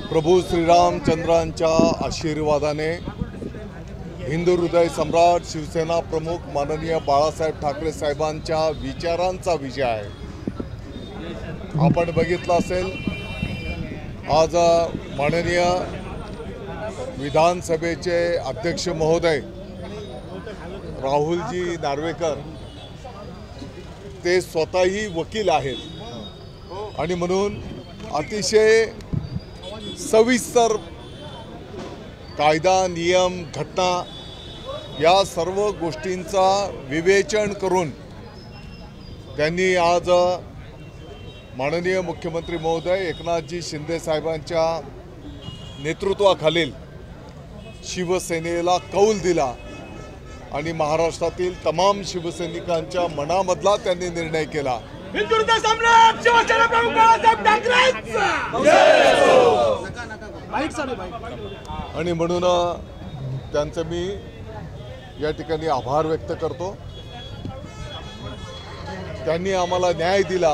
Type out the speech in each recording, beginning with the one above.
प्रभू श्रीरामचंद्रांच्या आशीर्वादाने हिंदू हृदय सम्राट शिवसेना प्रमुख माननीय बाळासाहेब ठाकरे साहेबांच्या विचारांचा विजय आहे। आपण बघितलं असेल, आज माननीय विधानसभेचे अध्यक्ष महोदय राहुलजी नार्वेकर ते स्वतःही वकील आहेत आणि म्हणून अतिशय सविस्तर कायदा नियम घटना या सर्व गोष्टींचा विवेचन करून त्यांनी आज माननीय मुख्यमंत्री महोदय एकनाथजी शिंदे साहेबांच्या नेतृत्वाखालील शिवसेनेला कौल दिला आणि महाराष्ट्रातील तमाम शिवसैनिकांच्या मनामधला त्यांनी निर्णय केला। हिंदू हृदय सम्राट शिवसेना प्रमुख बाळासाहेब ठाकरे आणि म्हणून त्यांचे मी या ठिकाणी आभार व्यक्त करतो। त्यांनी आम्हाला न्याय दिला,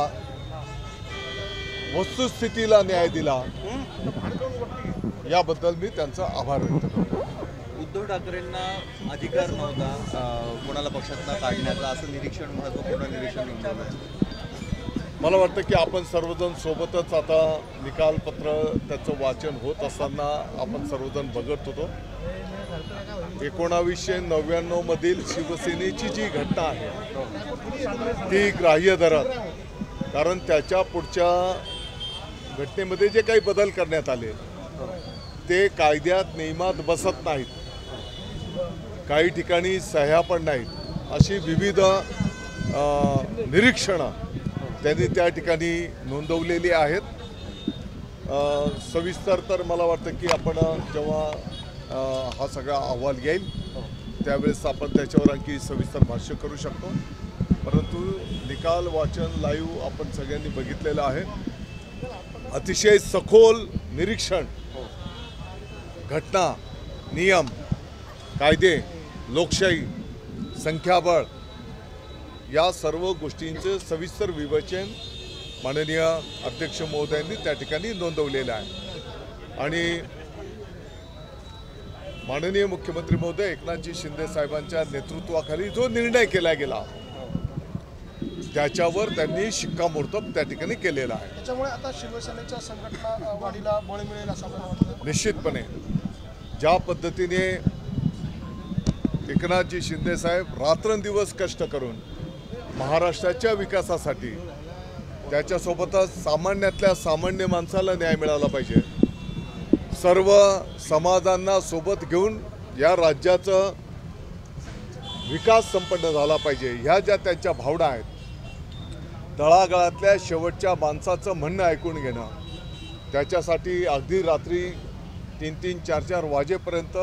वस्तुस्थितीला न्याय दिला, याबद्दल मी त्यांचा आभार व्यक्त करतो। उद्धव ठाकरेंना अधिकार नव्हता कोणाला पक्षातून काढण्याचा, असं निरीक्षण, महत्त्वपूर्ण निरीक्षण नोंदवलं। मला वाटतं की आपण सर्वजण सोबतच आता निकालपत्र त्याचं वाचन होत असताना आपण सर्वजण बघत होतो। 1999 मधील शिवसेनेची जी घटना आहे ती ग्राह्य धरत, कारण त्याच्या पुढच्या घटनेमध्ये जे काही बदल करण्यात आले ते कायद्यात नियमात बसत नाहीत, काही ठिकाणी सह्या पण नाहीत, अशी विविध निरीक्षणं त्यांनी त्या ठिकाणी नोंदवलेली आहेत। सविस्तर तर मला वाटतं की आपण जेव्हा हा सगळा अहवाल येईल त्यावेळेस आपण त्याच्यावर आणखी सविस्तर भाष्य करू शकतो, परंतु निकाल वाचन लाईव्ह आपण सगळ्यांनी बघितलेलं आहे। अतिशय सखोल निरीक्षण, घटना, नियम, कायदे, लोकशाही, संख्याबळ या सर्व गोष्टींचे सविस्तर विवेचन माननीय अध्यक्ष महोदयांनी त्या ठिकाणी नोंदवलेलं आहे। आणि माननीय मुख्यमंत्री महोदय एकनाथजी शिंदे साहेबांच्या नेतृत्वाखाली जो निर्णय केला गेला त्याच्यावर त्यांनी शिक्कामोर्तब त्या ठिकाणी केलेला आहे। त्याच्यामुळे आता शिवसेनेच्या संघटना वाढीला बळ मिळेल असं मला वाटतं। निश्चितपणे ज्या पद्धतीने एकनाथजी शिंदे साहेब रात्रंदिवस कष्ट करून महाराष्ट्राच्या विकासासाठी, त्याच्यासोबतच सामान्यातल्या सामान्य माणसाला न्याय मिळाला पाहिजे, सर्व समाजांना सोबत घेऊन या राज्याचं विकास संपन्न झाला पाहिजे, ह्या ज्या त्यांच्या भावना आहेत, तळागाळातल्या शेवटच्या माणसाचं म्हणणं ऐकून घेणं, त्याच्यासाठी अगदी रात्री 3-3, 4-4 वाजेपर्यंत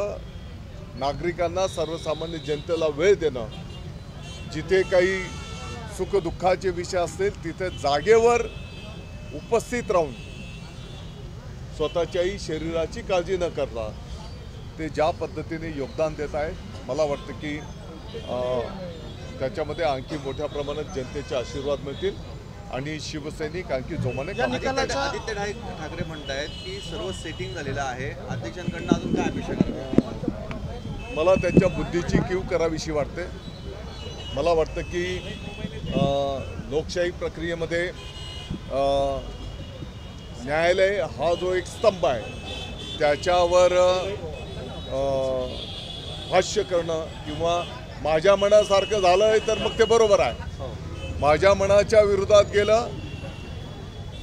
नागरिकांना, सर्वसामान्य जनतेला वेळ देणं, जिथे काही सुखदुःखाचे विषय असतील तिथे जागेवर उपस्थित राहून स्वतःच्याही शरीराची काळजी न करता ते ज्या पद्धतीने योगदान देत आहेत, मला वाटतं की त्याच्यामध्ये आणखी मोठ्या प्रमाणात जनतेचे आशीर्वाद मिळतील आणि शिवसैनिक आणखी जोमाने आदित्य ठाकरे म्हणतायत की सर्व सेटिंग झालेलं आहे, अध्यक्षांकडून अजून काय अपेक्षा करतात? मला त्यांच्या बुद्धीची कीव करावीशी वाटते। मला वाटतं की लोकशाही प्रक्रियेमध्ये न्यायालय हा जो एक स्तंभ आहे त्याच्यावर भाष्य करणं किंवा माझ्या मनासारखं झालं तर मग ते बरोबर आहे, माझ्या मनाच्या विरोधात गेलं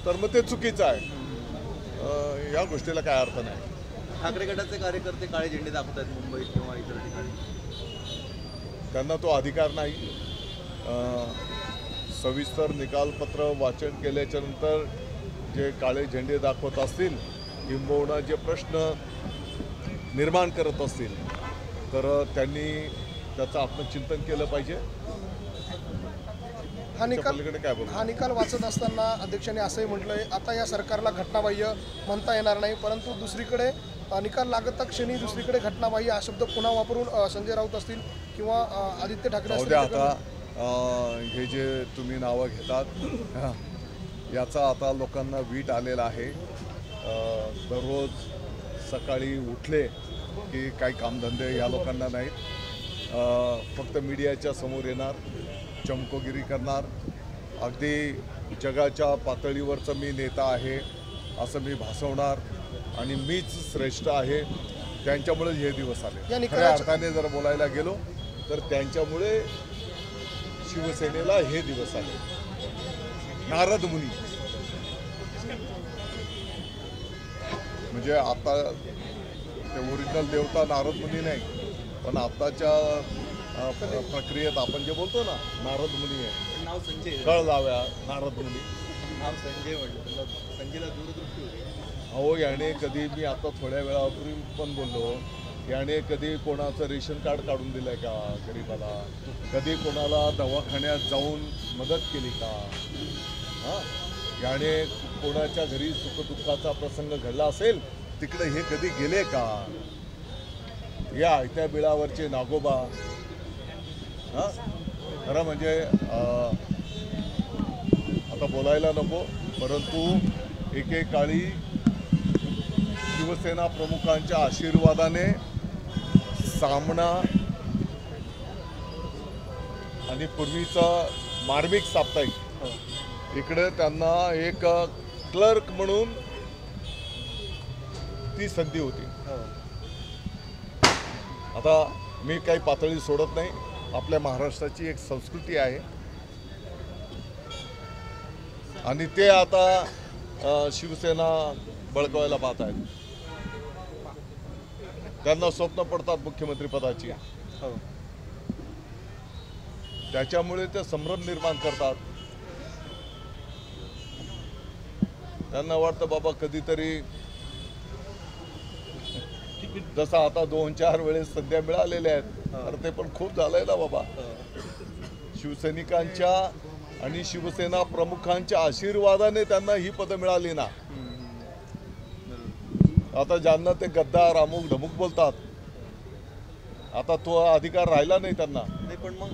तर मग ते चुकीचं आहे, या गोष्टीला काय अर्थ नाही। ठाकरे गटाचे कार्यकर्ते काळे झेंडे दाखवतात मुंबईत किंवा इतर ठिकाणी, त्यांना तो अधिकार नाही। सविस्तर निकालपत्र वाचन केल्याच्या नंतर जे काळे झेंडे दाखवत असतील किंबहुना जे प्रश्न निर्माण करत असतील तर त्यांनी त्याचं आत्मचिंतन केलं पाहिजे। हा निकाल वाचत असताना अध्यक्षांनी असंही म्हटलंय, आता या सरकारला घटनाबाह्य म्हणता येणार नाही, परंतु दुसरीकडे निकाल लागता क्षणी दुसरीकडे घटनाबाह्य हा शब्द पुन्हा वापरून संजय राऊत असतील किंवा आदित्य ठाकरे असतील, आता हे जे तुम्ही नावं घेतात याचा आता लोकांना वीट आलेला आहे। दररोज सकाळी उठले की काही कामधंदे या लोकांना नाहीत, फक्त मीडियाच्या समोर येणार, चमकोगिरी करणार, अगदी जगाच्या पातळीवरचं मी नेता आहे असं मी भासवणार आणि मीच श्रेष्ठ आहे. त्यांच्यामुळे हे दिवस आले. खऱ्या अर्थाने जर बोलायला गेलो तर त्यांच्यामुळे शिवसेनेला हे दिवस आले. नारद मुनी म्हणजे आता ते ओरिजिनल देवता नारद मुनी नाही, पण आताच्या प्रक्रियेत आपण जे बोलतो ना नारद मुनी आहे. नाव संजय, कळ लाव्या नारद मुनी. नाव संजय म्हटलं, संजयला दूरदृष्टी होती. अहो याने कधी, मी आता थोड्या वेळापूर्वी पण बोललो, याने कधी कोणाचं रेशन कार्ड काढून दिलंय का गरीबाला? कधी कोणाला दवाखान्यात जाऊन मदत केली का? हां, याने कोणाच्या घरी सुखदुःखाचा प्रसंग घडला असेल तिकडे हे कधी गेले का? या आयत्या बिळावरचे नागोबा. हां, खरं म्हणजे आता बोलायला नको, परंतु एकेकाळी शिवसेना प्रमुखांच्या आशीर्वादाने सामना आणि पूर्वीचा मार्मिक साप्ताहिक इकडे त्यांना एक क्लर्क म्हणून ती संधी होती. आता मी काही पातळी सोडत नाही, आपल्या महाराष्ट्राची एक संस्कृती आहे आणि ते आता शिवसेना बळकवायला पाहत आहेत. त्यांना स्वप्न पडतात मुख्यमंत्री पदाची, त्याच्यामुळे ते संभ्रम निर्माण करतात. त्यांना वाटतं बाबा कधीतरी, जसं आता 2-4 वेळेस संध्या मिळालेल्या आहेत, तर ते पण खूप झालंय ना बाबा. शिवसैनिकांच्या आणि शिवसेना प्रमुखांच्या आशीर्वादाने त्यांना ही पदं मिळाली ना. आता ज्यांना ते गद्दार अमुक ढमुक बोलतात, आता तो अधिकार राहिला नाही त्यांना,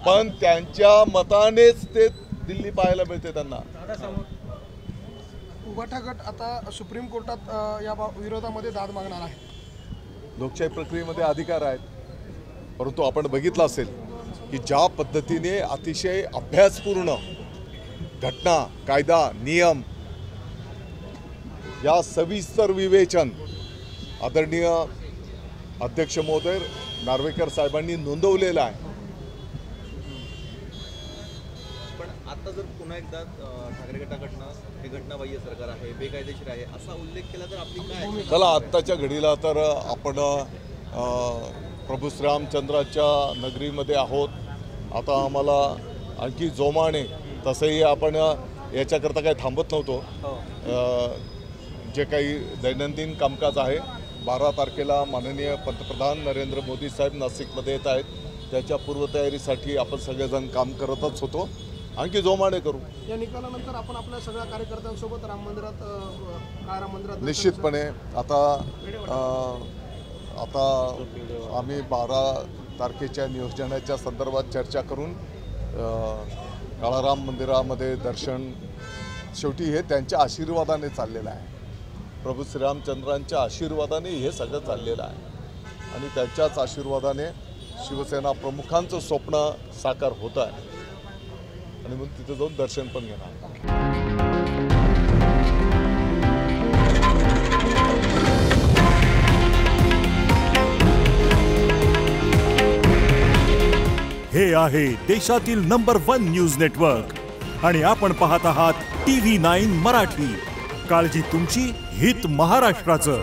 पण त्यांच्या मतानेच ते दिल्ली पाहायला मिळते त्यांना. उभाटा गट आता सुप्रीम कोर्टात या विरोधामध्ये दाद मागणार आहे. लोकशाही प्रक्रियेमध्ये अधिकार आहेत, परंतु आपण बघितलं असेल की ज्या पद्धतीने अतिशय अभ्यासपूर्ण घटना, कायदा, नियम या सविस्तर विवेचन आदरणीय अध्यक्ष महोदय नार्वेकर साहेबांनी नोंदवलेलं आहे. पण आता जर पुन्हा एकदा ठाकरे गटाकडनं हे घटनाबाह्य सरकार आहे, बेकायदेशीर आहे असा उल्लेख केला तर आपली काय? चला आत्ताच्या घडीला तर आपण प्रभू श्रीरामचंद्राच्या नगरीमध्ये आहोत. आता आम्हाला आणखी जोमाने, तसंही आपण याच्याकरता काही थांबत नव्हतो. जे काही दैनंदिन कामकाज आहे, 12 तारखेला माननीय पंतप्रधान नरेंद्र मोदी साहेब नाशिकमध्ये येत आहेत, त्याच्या पूर्वतयारीसाठी आपण सगळेजण काम करतच होतो. आणखी जोमाने करू. या निकालानंतर आपण आपल्या सगळ्या कार्यकर्त्यांसोबत राम मंदिरात निश्चितपणे आता आम्ही 12 तारखेच्या नियोजनाच्या संदर्भात चर्चा करून काळाराम मंदिरामध्ये दर्शन, शेवटी हे त्यांच्या आशीर्वादाने चाललेलं आहे. प्रभू श्रीरामचंद्रांच्या आशीर्वादाने हे सगळं चाललेलं आहे आणि त्यांच्याच आशीर्वादाने शिवसेना प्रमुखांचं स्वप्न साकार होतं आहे आणि मग तिथे जाऊन दर्शन पण घेणार. हे आहे देशातील नंबर 1 न्यूज नेटवर्क आणि आपण पाहत आहात TV9 मराठी. काळजी तुमची, हित महाराष्ट्राचं.